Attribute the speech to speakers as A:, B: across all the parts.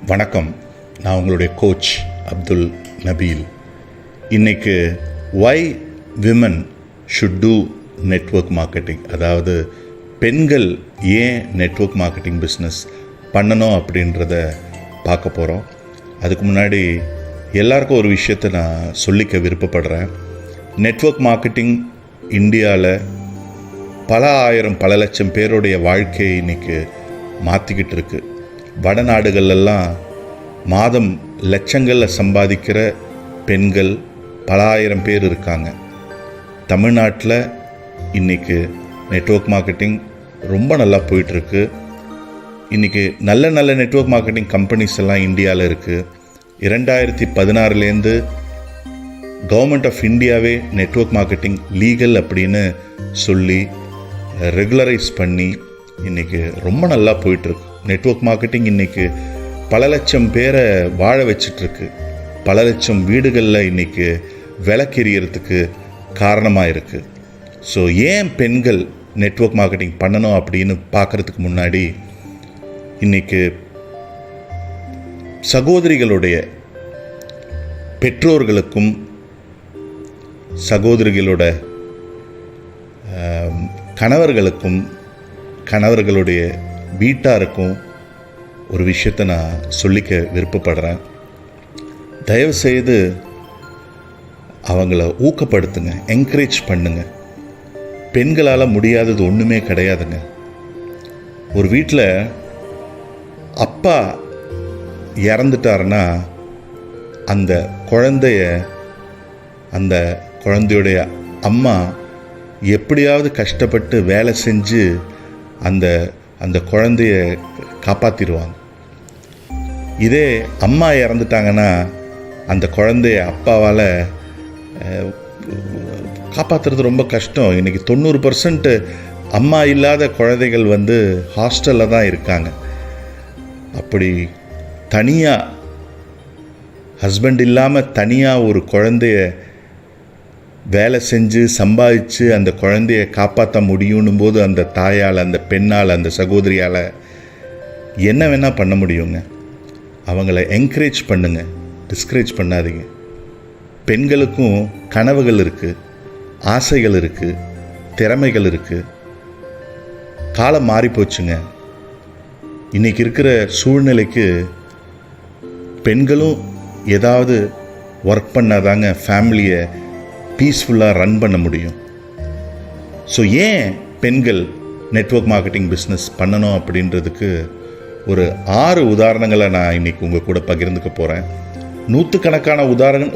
A: வணக்கம். நான் உங்களுடைய கோச் அப்துல் நபீல். இன்றைக்கு why women should do network marketing, அதாவது பெண்கள் ஏன் நெட்வொர்க் மார்க்கெட்டிங் பிஸ்னஸ் பண்ணணும் அப்படின்றத பார்க்க போகிறோம். அதுக்கு முன்னாடி எல்லாருக்கும் ஒரு விஷயத்தை நான் சொல்லிக்க விருப்பப்படுறேன். நெட்வொர்க் மார்க்கெட்டிங் இந்தியாவில் பல ஆயிரம் பல லட்சம் பேருடைய வாழ்க்கையை இன்றைக்கி மாற்றிக்கிட்டு இருக்கு. வடநாடுகளெல்லாம் மாதம் லட்சங்களில் சம்பாதிக்கிற பெண்கள் பல ஆயிரம் பேர் இருக்காங்க. தமிழ்நாட்டில் இன்றைக்கி நெட்வொர்க் மார்க்கெட்டிங் ரொம்ப நல்லா போயிட்டுருக்கு. இன்றைக்கி நல்ல நல்ல நெட்வொர்க் மார்க்கெட்டிங் கம்பெனிஸ் எல்லாம் இந்தியாவில் இருக்குது. 2016 கவர்மெண்ட் ஆஃப் இந்தியாவே நெட்வொர்க் மார்க்கெட்டிங் லீகல் அப்படின்னு சொல்லி ரெகுலரைஸ் பண்ணி இன்றைக்கி ரொம்ப நல்லா போயிட்டுருக்கு. நெட்வொர்க் மார்க்கெட்டிங் இன்றைக்கி பல லட்சம் பேரை வாழ வச்சிட்ருக்கு. பல லட்சம் வீடுகளில் இன்றைக்கி விளக்கெரியறதுக்கு காரணமாக இருக்குது. ஸோ ஏன் பெண்கள் நெட்வொர்க் மார்க்கெட்டிங் பண்ணணும் அப்படின்னு பார்க்குறதுக்கு முன்னாடி இன்றைக்கி சகோதரிகளுடைய பெற்றோர்களுக்கும் சகோதரிகளோட கணவர்களுக்கும் கணவர்களுடைய வீட்டாருக்கும் ஒரு விஷயத்தை நான் சொல்லிக்க விருப்பப்படுறேன். தயவுசெய்து அவங்கள ஊக்கப்படுத்துங்க, என்கரேஜ் பண்ணுங்க. பெண்களால் முடியாதது ஒன்றுமே கிடையாதுங்க. ஒரு வீட்டில் அப்பா இறந்துட்டாருன்னா அந்த குழந்தையுடைய அம்மா எப்படியாவது கஷ்டப்பட்டு வேலை செஞ்சு அந்த குழந்தைய காப்பாற்றிடுவாங்க. இதே அம்மா இறந்துட்டாங்கன்னா அந்த குழந்தைய அப்பாவால் காப்பாற்றுறது ரொம்ப கஷ்டம். இன்றைக்கி 90% அம்மா இல்லாத குழந்தைகள் ஹாஸ்டலில் தான் இருக்காங்க. அப்படி தனியாக ஹஸ்பண்ட் இல்லாமல் தனியாக ஒரு குழந்தைய வேலை செஞ்சு சம்பாதிச்சு அந்த குழந்தைய காப்பாற்ற முடியும்னும் போது அந்த தாயால், அந்த பெண்ணால், அந்த சகோதரியால் என்ன வேணால் பண்ண முடியுங்க. அவங்கள என்கரேஜ் பண்ணுங்க, டிஸ்கரேஜ் பண்ணாதீங்க. பெண்களுக்கும் கனவுகள் இருக்குது, ஆசைகள் இருக்குது, திறமைகள் இருக்குது. காலம் மாறிப்போச்சுங்க. இன்றைக்கி இருக்கிற சூழ்நிலைக்கு பெண்களும் ஏதாவது ஒர்க் பண்ணாதாங்க ஃபேமிலியை பீஸ்ஃபுல்லாக ரன் பண்ண முடியும். ஸோ ஏன் பெண்கள் நெட்வொர்க் மார்க்கெட்டிங் பிஸ்னஸ் பண்ணணும் அப்படின்றதுக்கு ஒரு 6 உதாரணங்களை நான் இன்றைக்கி உங்கள் கூட பகிர்ந்துக்க போகிறேன். நூற்றுக்கணக்கான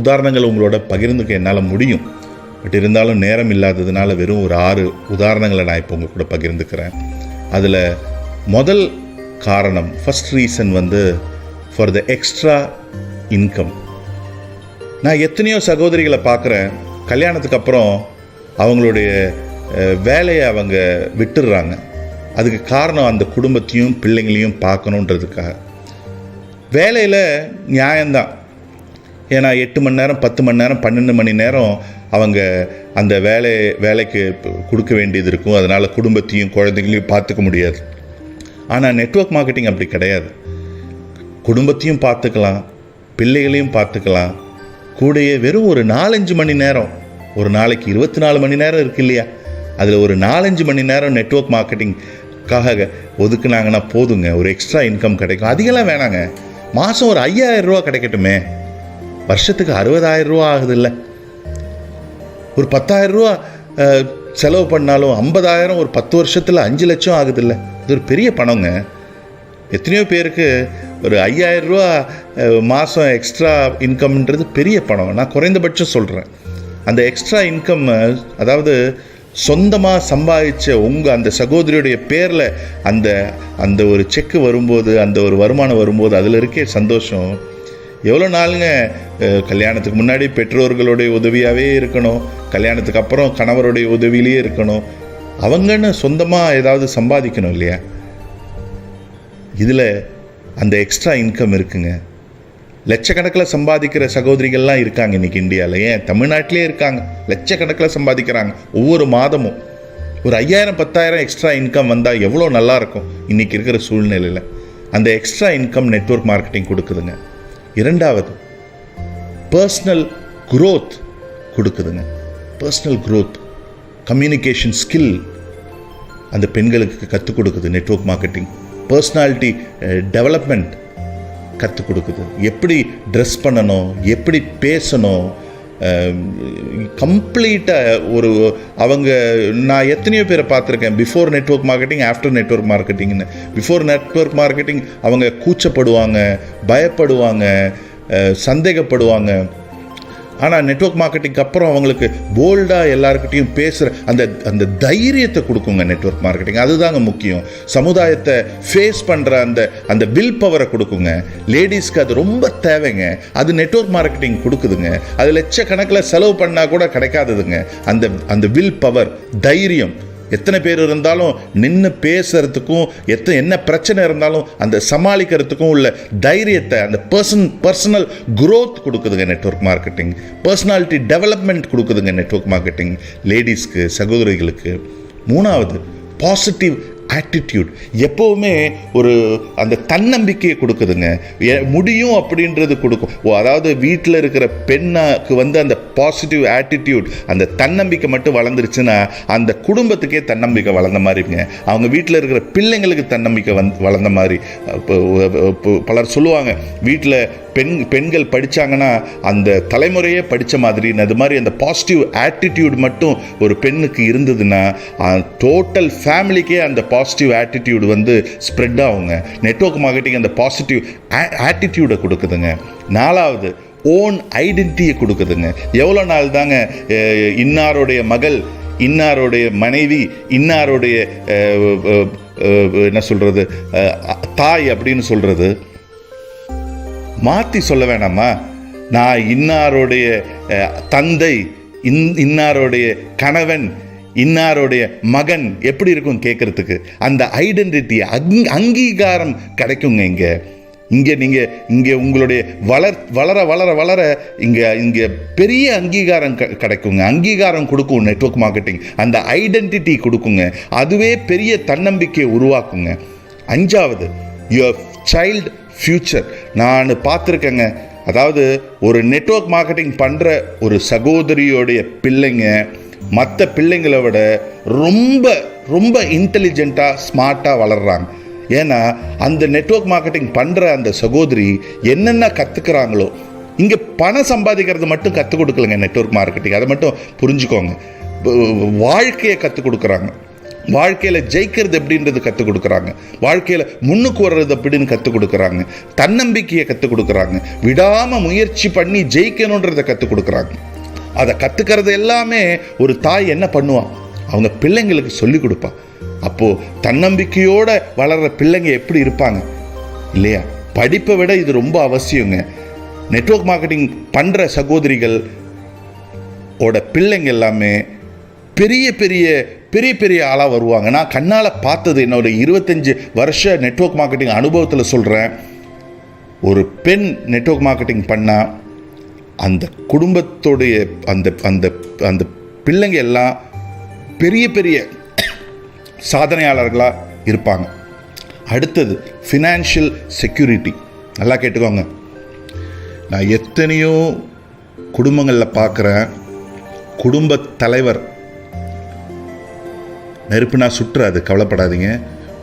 A: உதாரணங்கள் உங்களோட பகிர்ந்துக்க என்னால் முடியும். பட் இருந்தாலும் நேரம் இல்லாததுனால வெறும் ஒரு 6 உதாரணங்களை நான் இப்போ உங்கள் கூட பகிர்ந்துக்கிறேன். அதில் முதல் காரணம், first reason for the extra income. நான் எத்தனையோ சகோதரிகளை பார்க்குறேன், கல்யாணத்துக்கு அப்புறம் அவங்களுடைய வேலையை அவங்க விட்டுடுறாங்க. அதுக்கு காரணம் அந்த குடும்பத்தையும் பிள்ளைங்களையும் பார்க்கணுன்றதுக்காக. வேலையில் நியாயம்தான், ஏன்னா 8 மணி நேரம் 10 மணி நேரம் 12 மணி நேரம் அவங்க அந்த வேலைக்கு கொடுக்க வேண்டியது இருக்கும். அதனால் குடும்பத்தையும் குழந்தைங்களையும் பார்த்துக்க முடியாது. ஆனால் நெட்வொர்க் மார்க்கெட்டிங் அப்படி கிடையாது. குடும்பத்தையும் பார்த்துக்கலாம், பிள்ளைகளையும் பார்த்துக்கலாம். கூடயே வெறும் ஒரு 4-5 மணி நேரம், ஒரு நாளைக்கு 24 மணி நேரம் இருக்கு இல்லையா, அதில் ஒரு 4-5 மணி நேரம் நெட்வொர்க் மார்க்கெட்டிங்காக ஒதுக்குனாங்கன்னா போதுங்க, ஒரு எக்ஸ்ட்ரா இன்கம் கிடைக்கும். அதிகெல்லாம் வேணாங்க, மாதம் ஒரு 5000 ரூபா கிடைக்கட்டுமே. வருஷத்துக்கு 60,000 ரூபா ஆகுது இல்லை, ஒரு 10,000 ரூபா செலவு பண்ணாலும் 50,000 ஒரு 10 வருஷத்தில் 5 லட்சம் ஆகுது இல்லை. இது ஒரு பெரிய பணங்க. எத்தனையோ பேருக்கு ஒரு 5000 ரூபா மாதம் எக்ஸ்ட்ரா இன்கம்ன்றது பெரிய பணம். நான் குறைந்தபட்சம் சொல்கிறேன். அந்த எக்ஸ்ட்ரா இன்கம், அதாவது சொந்தமாக சம்பாதிச்ச அந்த சகோதரியுடைய பேரில் அந்த ஒரு செக்கு வரும்போது, அந்த ஒரு வருமானம் வரும்போது அதில் இருக்கே சந்தோஷம் எவ்வளோ நாளுங்க. கல்யாணத்துக்கு முன்னாடி பெற்றோர்களுடைய உதவியாகவே இருக்கணும், கல்யாணத்துக்கு அப்புறம் கணவருடைய உதவியிலேயே இருக்கணும். அவங்கன்னு சொந்தமாக ஏதாவது சம்பாதிக்கணும் இல்லையா. இதில் அந்த எக்ஸ்ட்ரா இன்கம் இருக்குங்க. லட்சக்கணக்கில் சம்பாதிக்கிற சகோதரிகள்லாம் இருக்காங்க இன்றைக்கி இந்தியாவில். ஏன் தமிழ்நாட்டிலே இருக்காங்க, லட்சக்கணக்கில் சம்பாதிக்கிறாங்க. ஒவ்வொரு மாதமும் ஒரு 5000 10,000 எக்ஸ்ட்ரா இன்கம் வந்தால் எவ்வளோ நல்லாயிருக்கும் இன்றைக்கி இருக்கிற சூழ்நிலையில். அந்த எக்ஸ்ட்ரா இன்கம் நெட்வொர்க் மார்க்கெட்டிங் கொடுக்குதுங்க. இரண்டாவது, பர்சனல் growth கொடுக்குதுங்க. பர்சனல் growth, கம்யூனிகேஷன் ஸ்கில் அந்த பெண்களுக்கு கற்றுக் கொடுக்குது நெட்வொர்க் மார்க்கெட்டிங். பர்சனாலிட்டி டெவலப்மெண்ட் கற்றுக் கொடுக்குது. எப்படி ட்ரெஸ் பண்ணணும், எப்படி பேசணும், கம்ப்ளீட்டாக ஒரு அவங்க நான் எத்தனையோ பேரை பார்த்துருக்கேன், before network marketing, after network மார்க்கெட்டிங்னு. பிஃபோர் நெட்வொர்க் மார்க்கெட்டிங் அவங்க கூச்சப்படுவாங்க, பயப்படுவாங்க, சந்தேகப்படுவாங்க. ஆனால் நெட்வொர்க் மார்க்கெட்டிங்க்கு அப்புறம் அவங்களுக்கு போல்டாக எல்லாருக்கிட்டையும் பேசுகிற அந்த தைரியத்தை கொடுக்குங்க நெட்வொர்க் மார்க்கெட்டிங். அதுதாங்க முக்கியம். சமுதாயத்தை ஃபேஸ் பண்ணுற அந்த வில் பவரை கொடுக்குங்க. லேடிஸ்க்கு அது ரொம்ப தேவைங்க. அது நெட்வொர்க் மார்க்கெட்டிங் கொடுக்குதுங்க. அது லட்சக்கணக்கில் செலவு பண்ணால் கூட கிடைக்காததுங்க. அந்த வில் பவர், தைரியம். எத்தனை பேர் இருந்தாலும் நின்று பேசுறதுக்கும், என்ன பிரச்சனை இருந்தாலும் அந்த சமாளிக்கிறதுக்கும் உள்ள தைரியத்தை, அந்த பர்சனல் growth கொடுக்குதுங்க நெட்வொர்க் மார்க்கெட்டிங். பர்சனாலிட்டி டெவலப்மெண்ட் கொடுக்குதுங்க நெட்வொர்க் மார்க்கெட்டிங் லேடிஸ்க்கு, சகோதரிகளுக்கு. மூணாவது, பாசிட்டிவ் ஆட்டிடியூட். எப்போவுமே ஒரு அந்த தன்னம்பிக்கையை கொடுக்குதுங்க. முடியும் அப்படின்றது கொடுக்கும். அதாவது வீட்டில் இருக்கிற பெண்ணுக்கு அந்த பாசிட்டிவ் ஆட்டிடியூட், அந்த தன்னம்பிக்கை மட்டும் வளர்ந்துருச்சுன்னா அந்த குடும்பத்துக்கே தன்னம்பிக்கை வளர்ந்த மாதிரிங்க. அவங்க வீட்டில் இருக்கிற பிள்ளைங்களுக்கு தன்னம்பிக்கை வளர்ந்த மாதிரி. பலர் சொல்லுவாங்க, வீட்டில் பெண்கள் படித்தாங்கன்னா அந்த தலைமுறையே படித்த மாதிரி. அது மாதிரி அந்த பாசிட்டிவ் ஆட்டிடியூட் மட்டும் ஒரு பெண்ணுக்கு இருந்ததுன்னா டோட்டல் ஃபேமிலிக்கே அந்த பாசிட்டிவ் ஆட்டிடியூடு ஸ்ப்ரெட் ஆகுங்க. நெட்வொர்க் மார்க்கெட்டிங் அந்த பாசிட்டிவ் ஆட்டிடியூடை கொடுக்குதுங்க. நாலாவது, ஓன் ஐடென்டிட்டியை கொடுக்குதுங்க. எவ்வளோ நாள் தாங்க இன்னாருடைய மகள், இன்னாருடைய மனைவி, இன்னாருடைய என்ன சொல்கிறது தாய் அப்படின்னு சொல்கிறது? மாற்றி சொல்ல வேணாமா? நான் இன்னாருடைய தந்தை, இன்னாருடைய கணவன், இன்னாருடைய மகன் எப்படி இருக்கும் கேட்குறதுக்கு? அந்த ஐடென்டிட்டி, அங்கீகாரம் கிடைக்குங்க இங்கே உங்களுடைய வளர வளர வளர இங்கே பெரிய அங்கீகாரம் கிடைக்குங்க. அங்கீகாரம் கொடுக்கும் நெட்வொர்க் மார்க்கெட்டிங். அந்த ஐடென்டிட்டி கொடுக்குங்க. அதுவே பெரிய தன்னம்பிக்கையை உருவாக்குங்க. அஞ்சாவது, யுவர் சைல்டு ஃப்யூச்சர். நான் பார்த்துருக்கேங்க. அதாவது ஒரு நெட்வொர்க் மார்க்கெட்டிங் பண்ணுற ஒரு சகோதரியோடைய பிள்ளைங்க மற்ற பிள்ளைங்களை விட ரொம்ப ரொம்ப இன்டெலிஜென்ட்டாக, ஸ்மார்ட்டாக வளர்கிறாங்க. ஏன்னா அந்த நெட்வொர்க் மார்க்கெட்டிங் பண்ணுற அந்த சகோதரி என்னென்ன கற்றுக்கிறாங்களோ, இங்கே பணம் சம்பாதிக்கிறது மட்டும் கற்றுக் கொடுக்கலங்க நெட்வொர்க் மார்க்கெட்டிங். அதை மட்டும் புரிஞ்சுக்கோங்க. வாழ்க்கையை கற்றுக் கொடுக்குறாங்க. வாழ்க்கையில் ஜெயிக்கிறது எப்படின்றது கற்றுக் கொடுக்குறாங்க. வாழ்க்கையில் முன்னுக்கு வர்றது அப்படின்னு கற்றுக் கொடுக்குறாங்க. தன்னம்பிக்கையை கற்றுக் கொடுக்குறாங்க. விடாமல் முயற்சி பண்ணி ஜெயிக்கணுன்றதை கற்றுக் கொடுக்குறாங்க. அதை கற்றுக்கிறது எல்லாமே ஒரு தாய் என்ன பண்ணுவான்? அவங்க பிள்ளைங்களுக்கு சொல்லிக் கொடுப்பான். அப்போது தன்னம்பிக்கையோடு வளர்கிற பிள்ளைங்க எப்படி இருப்பாங்க இல்லையா? படிப்பை விட இது ரொம்ப அவசியங்க. நெட்வொர்க் மார்க்கெட்டிங் பண்ணுற சகோதரிகள் ஓட பிள்ளைங்க எல்லாமே பெரிய பெரிய பெரிய பெரிய ஆளாக வருவாங்க. நான் கண்ணால் பார்த்தது, என்னோட 25 வருஷ நெட்வொர்க் மார்க்கெட்டிங் அனுபவத்தில் சொல்கிறேன். ஒரு பெண் நெட்வொர்க் மார்க்கெட்டிங் பண்ணால் அந்த குடும்பத்தோடைய அந்த அந்த அந்த பிள்ளைங்க எல்லாம் பெரிய பெரிய சாதனையாளர்களாக இருப்பாங்க. அடுத்தது, ஃபினான்ஷியல் செக்யூரிட்டி. நல்லா கேட்டுக்கோங்க. நான் எத்தனையோ குடும்பங்களில் பார்க்குறேன், குடும்ப தலைவர் நெருப்புனா சுற்றாது, கவலைப்படாதீங்க.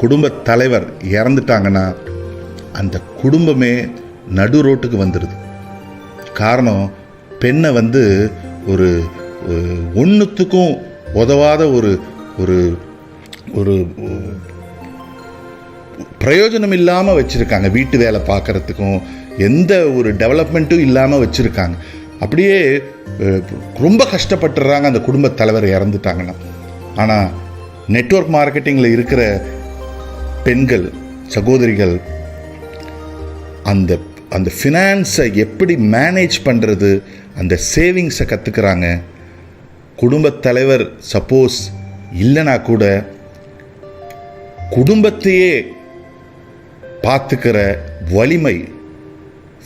A: குடும்ப தலைவர் இறந்துட்டாங்கன்னா அந்த குடும்பமே நடு ரோட்டுக்கு வந்துடுது. காரணம், பெண்ணை ஒரு ஒன்றுத்துக்கும் உதவாத ஒரு ஒரு ஒரு பிரயோஜனம் இல்லாமல் வச்சுருக்காங்க. வீட்டு வேலை பார்க்குறதுக்கும் எந்த ஒரு டெவலப்மெண்ட்டும் இல்லாமல் வச்சுருக்காங்க. அப்படியே ரொம்ப கஷ்டப்பட்டுறாங்க அந்த குடும்ப தலைவர் இறந்துட்டாங்கன்னா. ஆனால் நெட்வொர்க் மார்க்கெட்டிங்கில் இருக்கிற பெண்கள், சகோதரிகள் அந்த அந்த ஃபினான்ஸை எப்படி மேனேஜ் பண்ணுறது, அந்த சேவிங்ஸை கற்றுக்கிறாங்க. குடும்பத் தலைவர் சப்போஸ் இல்லைனா கூட குடும்பத்தையே பார்த்துக்கிற வலிமை,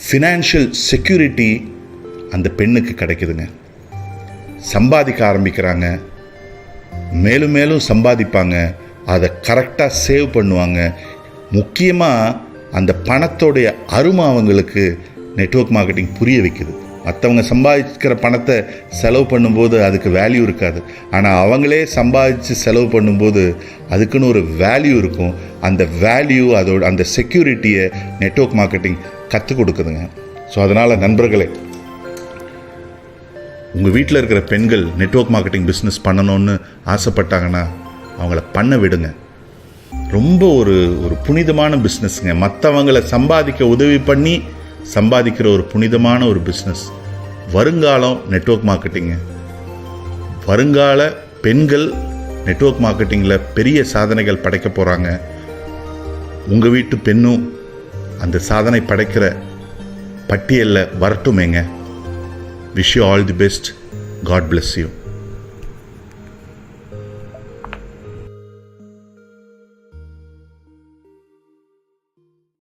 A: ஃபினான்ஷியல் செக்யூரிட்டி அந்த பெண்ணுக்கு கிடைக்குதுங்க. சம்பாதிக்க ஆரம்பிக்கிறாங்க, மேலும் மேலும் சம்பாதிப்பாங்க, அதை கரெக்டாக சேவ் பண்ணுவாங்க. முக்கியமாக அந்த பணத்தோடைய அருமை அவங்களுக்கு நெட்வொர்க் மார்க்கெட்டிங் புரிய வைக்குது. மற்றவங்க சம்பாதிக்கிற பணத்தை செலவு பண்ணும்போது அதுக்கு வேல்யூ இருக்காது. ஆனால் அவங்களே சம்பாதிச்சு செலவு பண்ணும்போது அதுக்குன்னு ஒரு வேல்யூ இருக்கும். அந்த வேல்யூ, அதோட அந்த செக்யூரிட்டியை நெட்வொர்க் மார்க்கெட்டிங் கற்றுக் கொடுக்குதுங்க. ஸோ அதனால் நண்பர்களே, உங்கள் வீட்டில் இருக்கிற பெண்கள் நெட்வொர்க் மார்க்கெட்டிங் பிஸ்னஸ் பண்ணணும்னு ஆசைப்பட்டாங்கன்னா அவங்கள பண்ண விடுங்க. ரொம்ப ஒரு புனிதமான பிஸ்னஸ்ங்க. மற்றவங்களை சம்பாதிக்க உதவி பண்ணி சம்பாதிக்கிற ஒரு புனிதமான ஒரு பிஸ்னஸ். வருங்காலம் நெட்வொர்க் மார்க்கெட்டிங்க. வருங்கால பெண்கள் நெட்வொர்க் மார்க்கெட்டிங்கில் பெரிய சாதனைகள் படைக்க போகிறாங்க. உங்கள் வீட்டு பெண்ணும் அந்த சாதனை படைக்கிற பட்டியலில் வரட்டுமேங்க. Wish you all the best. God bless you.